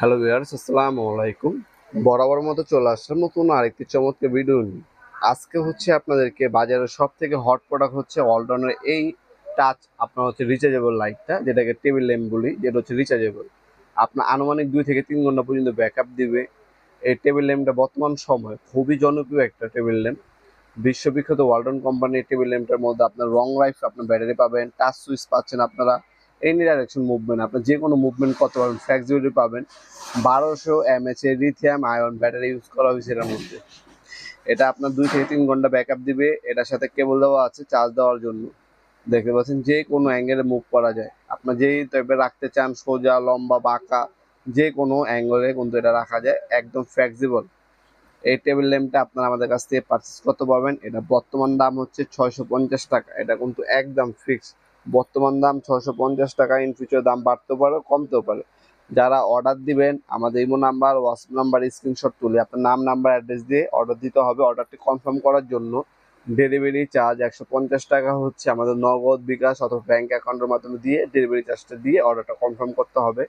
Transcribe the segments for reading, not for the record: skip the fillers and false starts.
Hello viewers, আসসালামু আলাইকুম। বরাবর মতো চলে আসলাম নতুন আরেকটি চমৎকার ভিডিও নিয়ে। আজকে হচ্ছে আপনাদেরকে বাজারের সব থেকে হট প্রোডাক্ট হচ্ছে ওয়ালটনের এই টাচ আপনার হচ্ছে রিচার্জেবল লাইটটা, যেটাকে টেবিল ল্যাম্প বলি, যেটা হচ্ছে রিচার্জেবল। আপনার আনুমানিক 2 থেকে 3 ঘন্টা পর্যন্ত ব্যাকআপ দিবে। এই টেবিল ল্যাম্পটা বর্তমান সময়ে খুবই জনপ্রিয় একটা টেবিল ল্যাম্প। বিশ্ববিখ্যাত ওয়ালটন কোম্পানির টেবিল ল্যাম্পটার মধ্যে আপনার লং লাইফ, আপনার ব্যাটারি পাবেন, টাচ সুইচ পাচ্ছেন আপনারা, এনি ডাইরেকশন মুভমেন্ট, আপনার যে কোনো মুভমেন্ট করতে পারবেন, ফ্লেক্সিবিলিটি পাবেন। 1200 mAh এর লিথিয়াম আয়ন ব্যাটারি ইউজ করা হয়েছে এটার মধ্যে। এটা আপনার 2 থেকে 3 ঘন্টা ব্যাকআপ দিবে। এটার সাথে কেবল দেওয়া আছে চার্জ দেওয়ার জন্য। দেখতে পাচ্ছেন যে কোনো অ্যাঙ্গেলে মুভ করা যায়। আপনার যেই টাইপের রাখতে চান, সোজা, লম্বা, বাঁকা, যে কোনো অ্যাঙ্গেলে কিন্তু এটা রাখা যায়, একদম ফ্লেক্সিবল। এই টেবিল ল্যাম্পটা আপনারা আমাদের কাছ থেকে পারচেস করতে পারবেন। এটা বর্তমান দাম হচ্ছে 650 টাকা। এটা কিন্তু একদম ফিক্সড বর্তমান দাম 650 টাকা। ইন ফিউচার দাম বাড়তেও পারে, কমতেও পারে। যারা অর্ডার দিবেন, আমাদের imo number, WhatsApp number screenshot তুলে আপনার নাম, নাম্বার, অ্যাড্রেস দিয়ে অর্ডার দিতে হবে। অর্ডারটি কনফার্ম করার জন্য ডেলিভারি চার্জ 150 টাকা হচ্ছে আমাদের নগদ, বিকাশ অথবা ব্যাঙ্ক অ্যাকাউন্টের মাধ্যমে দিয়ে ডেলিভারি চার্জটা দিয়ে অর্ডারটা কনফার্ম করতে হবে।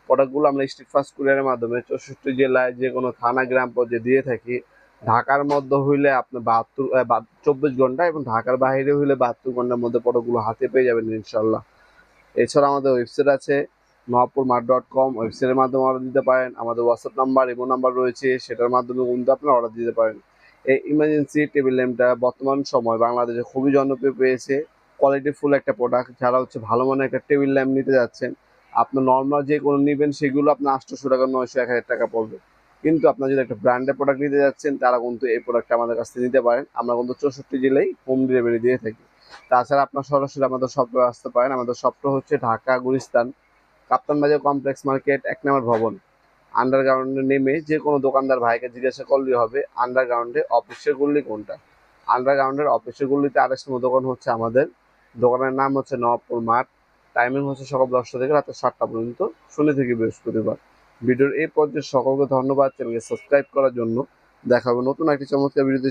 প্রোডাক্টগুলো আমরা স্ট্রিট ফাস্ট কুরিয়ারের মাধ্যমে 64 জেলায় যে কোনো থানা, গ্রাম পর্যায়ে দিয়ে থাকি। ঢাকার মধ্যে হইলে আপনার 24 ঘন্টা, এবং ঢাকার বাইরে হইলে 72 ঘন্টার মধ্যে প্রোডাক্টগুলো হাতে পেয়ে যাবেন ইনশাল্লাহ। এছাড়া আমাদের ওয়েবসাইট আছে নওয়াবপুরমার্ট.com, ওয়েবসাইটের মাধ্যমে অর্ডার দিতে পারেন। আমাদের হোয়াটসঅ্যাপ নাম্বার, ইমো নাম্বার রয়েছে, সেটার মাধ্যমে কিন্তু আপনারা অর্ডার দিতে পারেন। এই ইমার্জেন্সি টেবিল ল্যাম্পটা বর্তমান সময় বাংলাদেশে খুবই জনপ্রিয় পেয়েছে। কোয়ালিটিফুল একটা প্রোডাক্ট। যারা হচ্ছে ভালো মানের একটা টেবিল ল্যাম্প নিতে যাচ্ছেন, আপনার নর্মাল যে কোনো নেবেন সেগুলো আপনার 800 টাকা, 900, 1000 টাকা পড়বে। কিন্তু আপনার যদি একটা ব্র্যান্ডের প্রোডাক্ট নিতে যাচ্ছেন, তারা কিন্তু এই প্রোডাক্টটা আমাদের কাছ থেকে নিতে পারেন। আমরা কিন্তু 64 জেলায় হোম ডেলিভারি দিয়ে থাকি। তাছাড়া আপনার সরাসরি আমাদের শপে আসতে পারেন। আমাদের শপটা হচ্ছে ঢাকা গুলিস্তান, কাপ্তান বাজার কমপ্লেক্স মার্কেট, 1 নম্বর ভবন। আন্ডারগ্রাউন্ডে নেমে যে কোনো দোকানদার ভাইকে জিজ্ঞাসা করলেই হবে আন্ডারগ্রাউন্ডে অফিসের গল্লি কোনটা। আন্ডারগ্রাউন্ডের অফিসের গল্লিতে আরেক নম্বর দোকান হচ্ছে আমাদের। দোকানের নাম হচ্ছে নবাবপুর মাঠ। টাইমিং হচ্ছে সকাল 10টা থেকে রাত 7টা পর্যন্ত, শনি থেকে বৃহস্পতিবার। ভিডিওর এই পর্যায়ে সকলকে ধন্যবাদ চ্যানেলকে সাবস্ক্রাইব করার জন্য। দেখা হবে নতুন একটি চমৎকার ভিডিওতে।